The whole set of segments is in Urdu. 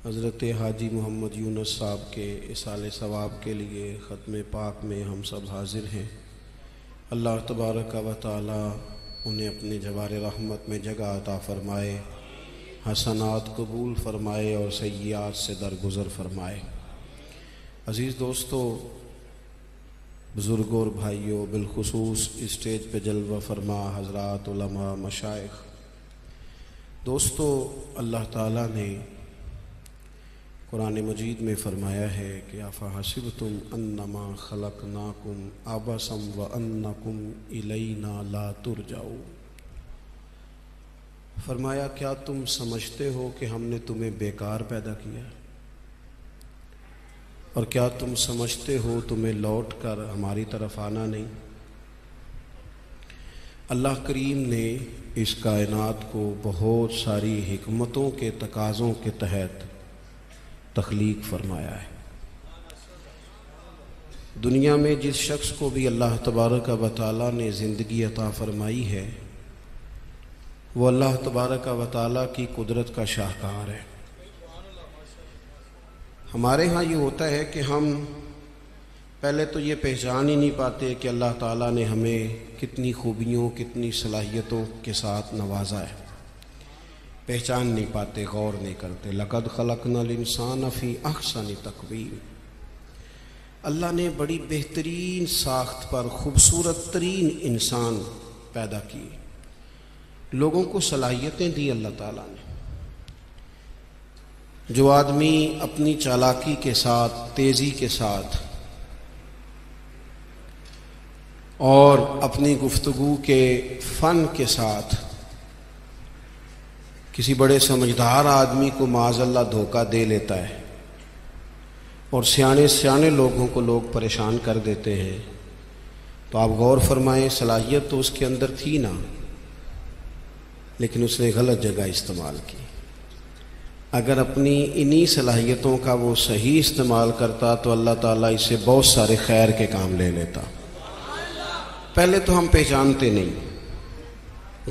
حضرت حاجی محمد یونس صاحب کے اصال ثواب کے لیے ختم پاک میں ہم سب حاضر ہیں۔ اللہ تبارک و تعالی انہیں اپنے جوار رحمت میں جگہ عطا فرمائے، حسنات قبول فرمائے اور سیئات سے درگزر فرمائے۔ عزیز دوستو، بزرگوں اور بھائیوں، بالخصوص اسٹیج پہ جلوہ فرما حضرات علماء مشائخ، دوستو، اللہ تعالیٰ نے قرآن مجید میں فرمایا ہے کہ افحسبتم انما خلقناکم عبثا وانکم الینا لا ترجعون، فرمایا کیا تم سمجھتے ہو کہ ہم نے تمہیں بیکار پیدا کیا ہے، اور کیا تم سمجھتے ہو تمہیں لوٹ کر ہماری طرف آنا نہیں؟ اللہ کریم نے اس کائنات کو بہت ساری حکمتوں کے تقاضوں کے تحت تخلیق فرمایا ہے۔ دنیا میں جس شخص کو بھی اللہ تبارک و تعالیٰ نے زندگی عطا فرمائی ہے، وہ اللہ تبارک و تعالیٰ کی قدرت کا شاہکار ہے۔ ہمارے ہاں یہ ہوتا ہے کہ ہم پہلے تو یہ پہچان ہی نہیں پاتے کہ اللہ تعالیٰ نے ہمیں کتنی خوبیوں، کتنی صلاحیتوں کے ساتھ نوازا ہے، پہچان نہیں پاتے، غور نہیں کرتے۔ لقد خلقنا الانسان فی احسن تقویم، اللہ نے بڑی بہترین ساخت پر خوبصورت ترین انسان پیدا کی، لوگوں کو صلاحیتیں دی اللہ تعالیٰ نے۔ جو آدمی اپنی چالاکی کے ساتھ، تیزی کے ساتھ اور اپنی گفتگو کے فن کے ساتھ کسی بڑے سمجھدار آدمی کو معاذ اللہ دھوکہ دے لیتا ہے اور سیانے لوگوں کو لوگ پریشان کر دیتے ہیں، تو آپ غور فرمائیں، صلاحیت تو اس کے اندر تھی نا، لیکن اس نے غلط جگہ استعمال کی۔ اگر اپنی انہی صلاحیتوں کا وہ صحیح استعمال کرتا تو اللہ تعالیٰ اس سے بہت سارے خیر کے کام لے لیتا۔ پہلے تو ہم پہچانتے نہیں،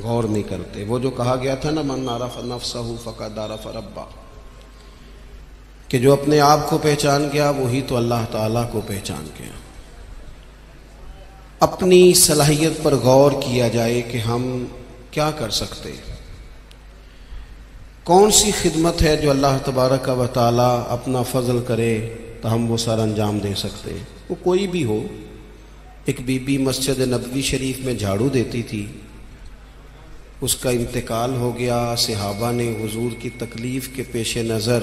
غور نہیں کرتے۔ وہ جو کہا گیا تھا نا، من عرف نفسہ فقد عرف ربہ، کہ جو اپنے آپ کو پہچان گیا وہی تو اللہ تعالیٰ کو پہچان گیا۔ اپنی صلاحیت پر غور کیا جائے کہ ہم کیا کر سکتے، کون سی خدمت ہے جو اللہ تبارک و تعالیٰ اپنا فضل کرے تو ہم وہ سر انجام دے سکتے ہیں۔ وہ کوئی بھی ہو، ایک بی بی مسجد نبوی شریف میں جھاڑو دیتی تھی، اس کا انتقال ہو گیا، صحابہ نے حضور کی تکلیف کے پیش نظر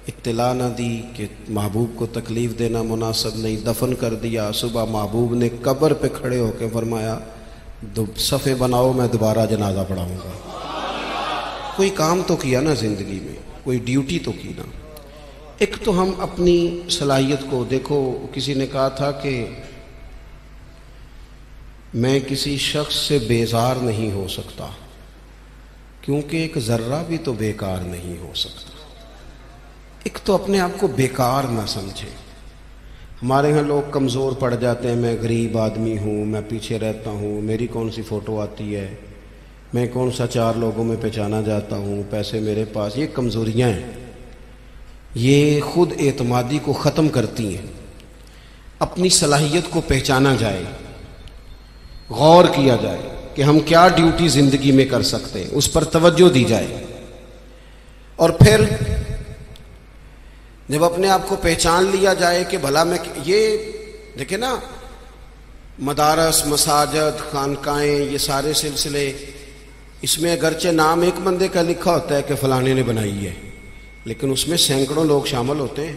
اطلاع نہ دی کہ محبوب کو تکلیف دینا مناسب نہیں، دفن کر دیا۔ صبح محبوب نے قبر پہ کھڑے ہو کے فرمایا صفیں بناؤ، میں دوبارہ جنازہ پڑھاؤں گا۔ کوئی کام تو کیا نا زندگی میں، کوئی ڈیوٹی تو کی نا۔ ایک تو ہم اپنی صلاحیت کو دیکھو، کسی نے کہا تھا کہ میں کسی شخص سے بیزار نہیں ہو سکتا کیونکہ ایک ذرہ بھی تو بیکار نہیں ہو سکتا۔ ایک تو اپنے آپ کو بیکار نہ سمجھے۔ ہمارے ہاں لوگ کمزور پڑ جاتے ہیں، میں غریب آدمی ہوں، میں پیچھے رہتا ہوں، میری کون سی فوٹو آتی ہے، میں کون سا چار لوگوں میں پہچانا جاتا ہوں، پیسے میرے پاس۔ یہ کمزوریاں ہیں، یہ خود اعتمادی کو ختم کرتی ہیں۔ اپنی صلاحیت کو پہچانا جائے، غور کیا جائے کہ ہم کیا ڈیوٹی زندگی میں کر سکتے ہیں، اس پر توجہ دی جائے۔ اور پھر جب اپنے آپ کو پہچان لیا جائے کہ بھلا میں، یہ دیکھیں نا، مدارس، مساجد، خانقاہیں، یہ سارے سلسلے، اس میں اگرچہ نام ایک بندے کا لکھا ہوتا ہے کہ فلانے نے بنائی ہے، لیکن اس میں سینکڑوں لوگ شامل ہوتے ہیں۔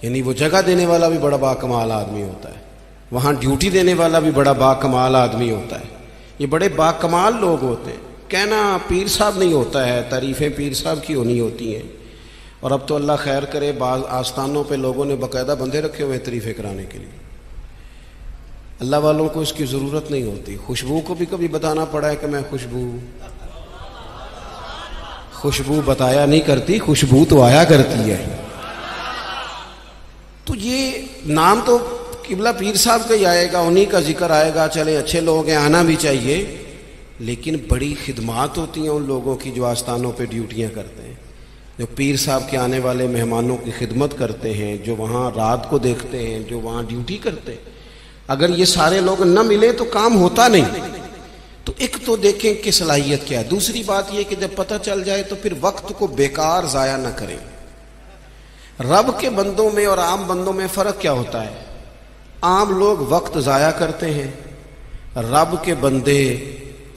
یعنی وہ جگہ دینے والا بھی بڑا باکمال آدمی ہوتا ہے، وہاں ڈیوٹی دینے والا بھی بڑا باکمال آدمی ہوتا ہے، یہ بڑے باکمال لوگ ہوتے ہیں۔ کہنا پیر صاحب نہیں ہوتا ہے، تعریفیں پیر صاحب کی ہونی ہوتی ہیں۔ اور اب تو اللہ خیر کرے، بعض آستانوں پہ لوگوں نے باقاعدہ بندے رکھے ہوئے ہیں تعریفیں کرانے کے لیے۔ اللہ والوں کو اس کی ضرورت نہیں ہوتی۔ خوشبو کو بھی کبھی بتانا پڑا ہے کہ میں خوشبو بتایا نہیں کرتی، خوشبو تو آیا کرتی ہے۔ تو یہ نام تو قبلہ پیر صاحب کا ہی آئے گا، انہی کا ذکر آئے گا، چلے اچھے لوگ ہیں، آنا بھی چاہیے، لیکن بڑی خدمات ہوتی ہیں ان لوگوں کی جو آستانوں پہ ڈیوٹیاں کرتے ہیں۔ جو پیر صاحب کے آنے والے مہمانوں کی خدمت کرتے ہیں، جو وہاں رات کو دیکھتے ہیں، جو وہاں ڈیوٹی کرتے ہیں، اگر یہ سارے لوگ نہ ملیں تو کام ہوتا نہیں۔ تو ایک تو دیکھیں کہ صلاحیت کیا ہے، دوسری بات یہ کہ جب پتہ چل جائے تو پھر وقت کو بیکار ضائع نہ کریں۔ رب کے بندوں میں اور عام بندوں میں فرق کیا ہوتا ہے؟ عام لوگ وقت ضائع کرتے ہیں، رب کے بندے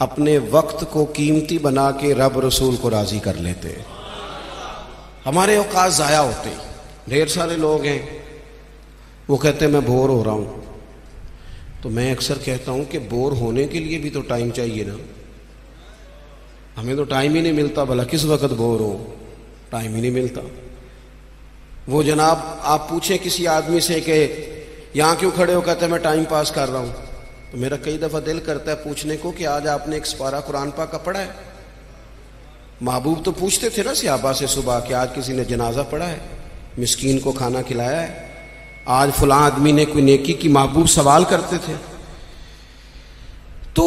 اپنے وقت کو قیمتی بنا کے رب رسول کو راضی کر لیتے ہیں۔ ہمارے اوقات ضائع ہوتے ہیں۔ ڈھیر سارے لوگ ہیں وہ کہتے ہیں میں بور ہو رہا ہوں، تو میں اکثر کہتا ہوں کہ بور ہونے کے لیے بھی تو ٹائم چاہیے نا، ہمیں تو ٹائم ہی نہیں ملتا، بھلا کس وقت بور ہو، ٹائم ہی نہیں ملتا۔ وہ جناب آپ پوچھیں کسی آدمی سے کہ یہاں کیوں کھڑے ہو، کہتے ہیں میں ٹائم پاس کر رہا ہوں، تو میرا کئی دفعہ دل کرتا ہے پوچھنے کو کہ آج آپ نے ایک سپارہ قرآن پاک کا پڑھا ہے؟ محبوب تو پوچھتے تھے نا صحابہ سے صبح کہ آج کسی نے جنازہ پڑھا ہے، مسکین کو کھانا کھلایا ہے، آج فلاں آدمی نے کوئی نیکی کی، محبوب سوال کرتے تھے۔ تو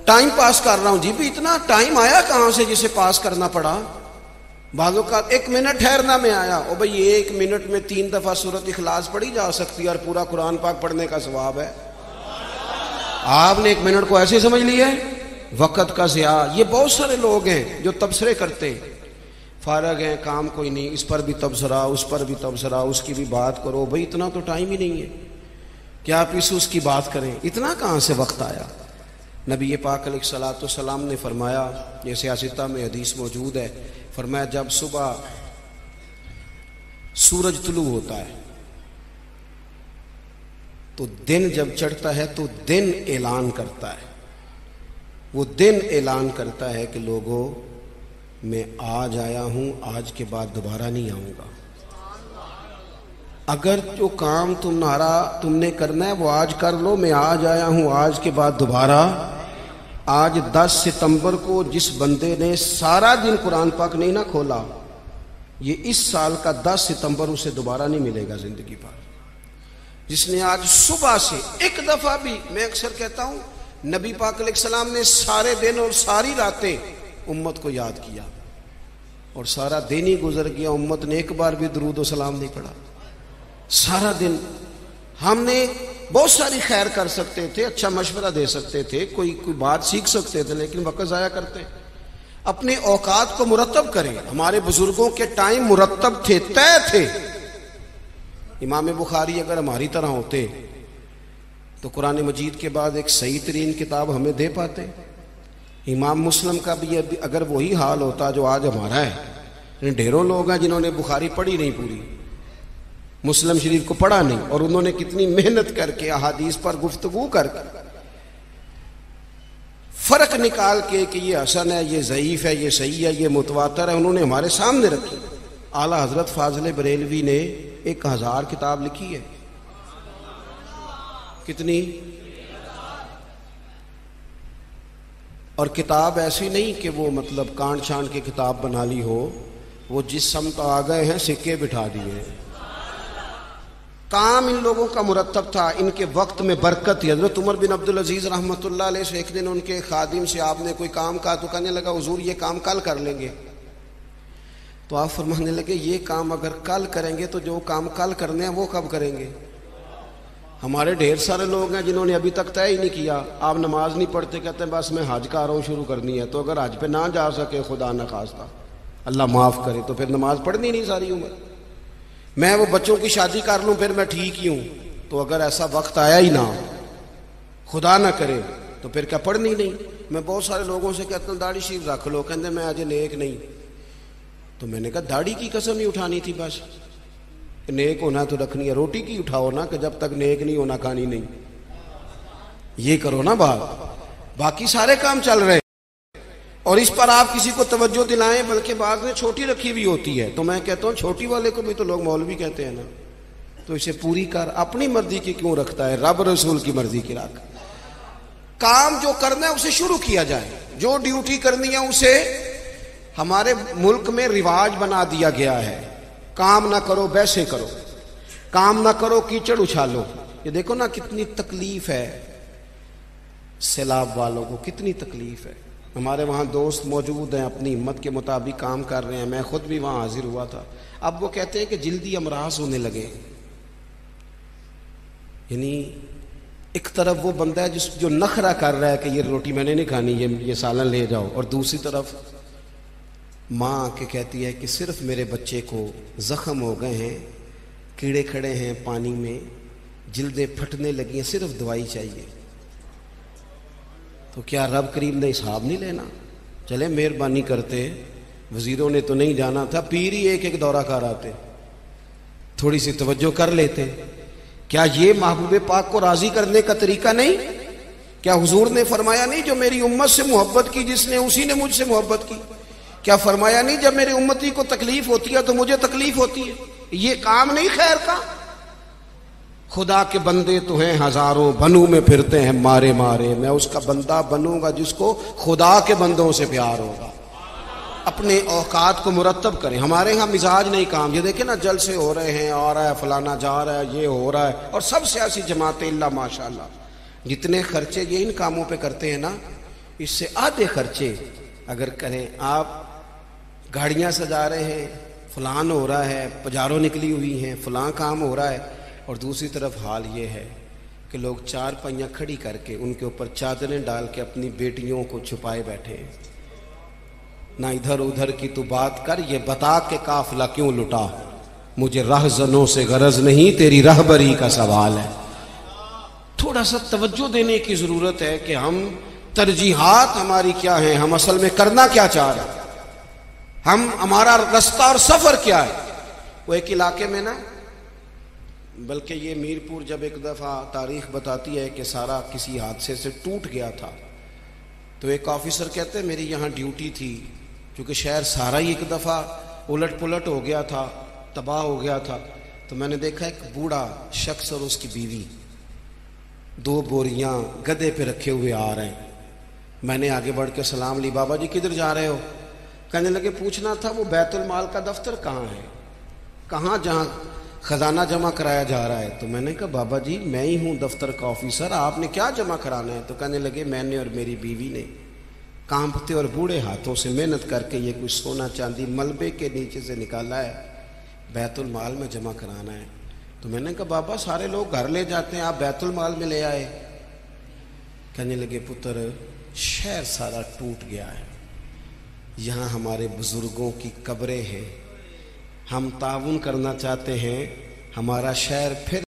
ٹائم پاس کر رہا ہوں، جی بھی اتنا ٹائم آیا کہاں سے جسے پاس کرنا پڑا؟ بعضوں کا 1 منٹ ٹھہرنا میں آیا، او بھئی 1 منٹ میں 3 دفعہ سورۃ اخلاص پڑھی جا سکتی ہے اور پورا قرآن پاک پڑھنے کا ثواب ہے۔ آپ نے 1 منٹ کو ایسے سمجھ لیا ہے وقت کا ضیاع۔ یہ بہت سارے لوگ ہیں جو تبصرے کرتے ہیں، فارغ ہیں، کام کوئی نہیں، اس پر بھی تبصرہ، اس پر بھی تبصرہ، اس کی بھی بات کرو، بھئی اتنا تو ٹائم ہی نہیں ہے کہ آپ اس کی بات کریں، اتنا کہاں سے وقت آیا؟ نبی پاک علیہ الصلوۃ والسلام نے فرمایا، یہ سیاستہ میں حدیث موجود ہے، فرمایا جب صبح سورج طلوع ہوتا ہے تو دن جب چڑھتا ہے تو دن اعلان کرتا ہے، وہ دن اعلان کرتا ہے کہ لوگوں میں آج آیا ہوں، آج کے بعد دوبارہ نہیں آؤں گا۔ اگر جو کام تم نے کرنا ہے وہ آج کر لو، میں آج آیا ہوں، آج کے بعد دوبارہ۔ آج 10 ستمبر کو جس بندے نے سارا دن قرآن پاک نہیں نہ کھولا، یہ اس سال کا 10 ستمبر اسے دوبارہ نہیں ملے گا زندگی پر۔ جس نے آج صبح سے ایک دفعہ بھی، میں اکثر کہتا ہوں نبی پاک علیہ السلام نے سارے دن اور ساری راتیں امت کو یاد کیا، اور سارا دن ہی گزر گیا، امت نے ایک بار بھی درود و سلام نہیں پڑھا۔ سارا دن ہم نے بہت ساری خیر کر سکتے تھے، اچھا مشورہ دے سکتے تھے، کوئی بات سیکھ سکتے تھے، لیکن وقت ضائع کرتے۔ اپنے اوقات کو مرتب کریں۔ ہمارے بزرگوں کے ٹائم مرتب تھے، طے تھے۔ امام بخاری اگر ہماری طرح ہوتے تو قرآن مجید کے بعد ایک صحیح ترین کتاب ہمیں دے پاتے۔ امام مسلم کا بھی اگر وہی حال ہوتا جو آج ہمارا ہے، ڈھیروں لوگ ہیں جنہوں نے بخاری پڑھی نہیں، پوری مسلم شریف کو پڑھا نہیں، اور انہوں نے کتنی محنت کر کے احادیث پر گفتگو کر کے فرق نکال کے کہ یہ حسن ہے، یہ ضعیف ہے، یہ صحیح ہے، یہ متواتر ہے، انہوں نے ہمارے سامنے رکھی۔ اعلیٰ حضرت فاضل بریلوی نے 1000 کتاب لکھی ہے۔ کتنی؟ اور کتاب ایسی نہیں کہ وہ مطلب کانٹ چھانٹ کی کتاب بنا لی ہو، وہ جس سمت آ گئے ہیں سکے بٹھا دیے۔ کام ان لوگوں کا مرتب تھا، ان کے وقت میں برکت تھی۔ حضرت عمر بن عبدالعزیز رحمۃ اللہ علیہ سے ایک دن ان کے خادم سے آپ نے کوئی کام کہا تو کہنے لگا حضور یہ کام کل کر لیں گے۔ تو آپ فرمانے لگے یہ کام اگر کل کریں گے تو جو کام کل کرنے ہیں وہ کب کریں گے؟ ہمارے ڈھیر سارے لوگ ہیں جنہوں نے ابھی تک طے ہی نہیں کیا۔ آپ نماز نہیں پڑھتے، کہتے ہیں بس میں حج کا رہا ہوں، شروع کرنی ہے۔ تو اگر حج پہ نہ جا سکے، خدا نخواستہ اللہ معاف کرے، تو پھر نماز پڑھنی نہیں ساری عمر۔ میں وہ بچوں کی شادی کر لوں پھر میں ٹھیک ہی ہوں۔ تو اگر ایسا وقت آیا ہی نہ، خدا نہ کرے، تو پھر کیا پڑھنی نہیں؟ میں بہت سارے لوگوں سے کہتا ہوں داڑھی شریف رکھ لو، کہتے میں آج نیک نہیں۔ تو میں نے کہا داڑھی کی قسم ہی اٹھانی تھی، بس نیک ہونا تو رکھنی ہے، روٹی کی اٹھاؤ نا کہ جب تک نیک نہیں ہونا کھانی نہیں، یہ کرو نا بات، باقی سارے کام چل رہے اور اس پر آپ کسی کو توجہ دلائیں، بلکہ بعض نے چھوٹی رکھی بھی ہوتی ہے۔ تو میں کہتا ہوں چھوٹی والے کو بھی تو لوگ مولوی کہتے ہیں نا، تو اسے پوری کر، اپنی مرضی کی کیوں رکھتا ہے، رب رسول کی مرضی کی رکھ۔ کام جو کرنا ہے اسے شروع کیا جائے، جو ڈیوٹی کرنی ہے اسے، ہمارے ملک میں رواج بنا دیا گیا ہے، کام نہ کرو بیسے کرو، کام نہ کرو کیچڑ اچھالو۔ یہ دیکھو نا کتنی تکلیف ہے، سیلاب والوں کو کتنی تکلیف ہے۔ ہمارے وہاں دوست موجود ہیں، اپنی ہمت کے مطابق کام کر رہے ہیں، میں خود بھی وہاں حاضر ہوا تھا۔ اب وہ کہتے ہیں کہ جلدی امراض ہونے لگے، یعنی ایک طرف وہ بندہ ہے جو نخرہ کر رہا ہے کہ یہ روٹی میں نے نہیں کھانی، یہ سالن لے جاؤ، اور دوسری طرف ماں آ کے کہتی ہے کہ صرف میرے بچے کو زخم ہو گئے ہیں، کیڑے کھڑے ہیں پانی میں، جلدیں پھٹنے لگی ہیں، صرف دوائی چاہیے۔ تو کیا رب کریم نے حساب نہیں لینا؟ چلے مہربانی کرتے، وزیروں نے تو نہیں جانا تھا، پیر ہی ایک ایک دورہ کر آتے، تھوڑی سی توجہ کر لیتے۔ کیا یہ محبوب پاک کو راضی کرنے کا طریقہ نہیں؟ کیا حضور نے فرمایا نہیں جو میری امت سے محبت کی جس نے اسی نے مجھ سے محبت کی؟ کیا فرمایا نہیں جب میری امتی کو تکلیف ہوتی ہے تو مجھے تکلیف ہوتی ہے؟ یہ کام نہیں خیر کا؟ خدا کے بندے تو ہیں ہزاروں، بنوں میں پھرتے ہیں مارے مارے، میں اس کا بندہ بنوں گا جس کو خدا کے بندوں سے پیار ہوگا۔ اپنے اوقات کو مرتب کریں۔ ہمارے ہاں مزاج نہیں کام، یہ دیکھیں نا جلسے ہو رہے ہیں، آ رہا ہے فلانا، جا رہا ہے، یہ ہو رہا ہے، اور سب سیاسی جماعتیں اللہ ماشاءاللہ جتنے خرچے یہ ان کاموں پہ کرتے ہیں نا، اس سے آدھے خرچے اگر کریں۔ آپ گاڑیاں سجا رہے ہیں، فلان ہو رہا ہے، پجاروں نکلی ہوئی ہیں، فلاں کام ہو رہا ہے، اور دوسری طرف حال یہ ہے کہ لوگ چار پہیاں کھڑی کر کے ان کے اوپر چادریں ڈال کے اپنی بیٹیوں کو چھپائے بیٹھے ہیں۔ نہ ادھر ادھر کی تو بات کر، یہ بتا کہ قافلہ کیوں لٹا، مجھے رہزنوں سے غرض نہیں، تیری رہبری کا سوال ہے۔ تھوڑا سا توجہ دینے کی ضرورت ہے کہ ہم ترجیحات ہماری کیا ہیں، ہم اصل میں کرنا کیا چاہ رہے ہیں، ہمارا رستہ اور سفر کیا ہے۔ وہ ایک علاقے میں نا، بلکہ یہ میرپور جب ایک دفعہ تاریخ بتاتی ہے کہ سارا کسی حادثے سے ٹوٹ گیا تھا، تو ایک آفیسر کہتے ہیں میری یہاں ڈیوٹی تھی، کیونکہ شہر سارا ہی ایک دفعہ الٹ پلٹ ہو گیا تھا، تباہ ہو گیا تھا، تو میں نے دیکھا ایک بوڑھا شخص اور اس کی بیوی 2 بوریاں گدے پہ رکھے ہوئے آ رہے ہیں۔ میں نے آگے بڑھ کے سلام لی، بابا جی کدھر جا رہے ہو؟ کہنے لگے پوچھنا تھا وہ بیت المال کا دفتر کہاں ہے، کہاں جہاں خزانہ جمع کرایا جا رہا ہے؟ تو میں نے کہا بابا جی میں ہی ہوں دفتر کا آفیسر، آپ نے کیا جمع کرانا ہے؟ تو کہنے لگے میں نے اور میری بیوی نے کانپتے اور بوڑھے ہاتھوں سے محنت کر کے یہ کچھ سونا چاندی ملبے کے نیچے سے نکالا ہے، بیت المال میں جمع کرانا ہے۔ تو میں نے کہا بابا سارے لوگ گھر لے جاتے ہیں، آپ بیت المال میں لے آئے؟ کہنے لگے پتر شہر سارا ٹوٹ گیا ہے، یہاں ہمارے بزرگوں کی قبریں ہیں، ہم تعاون کرنا چاہتے ہیں، ہمارا شہر پھر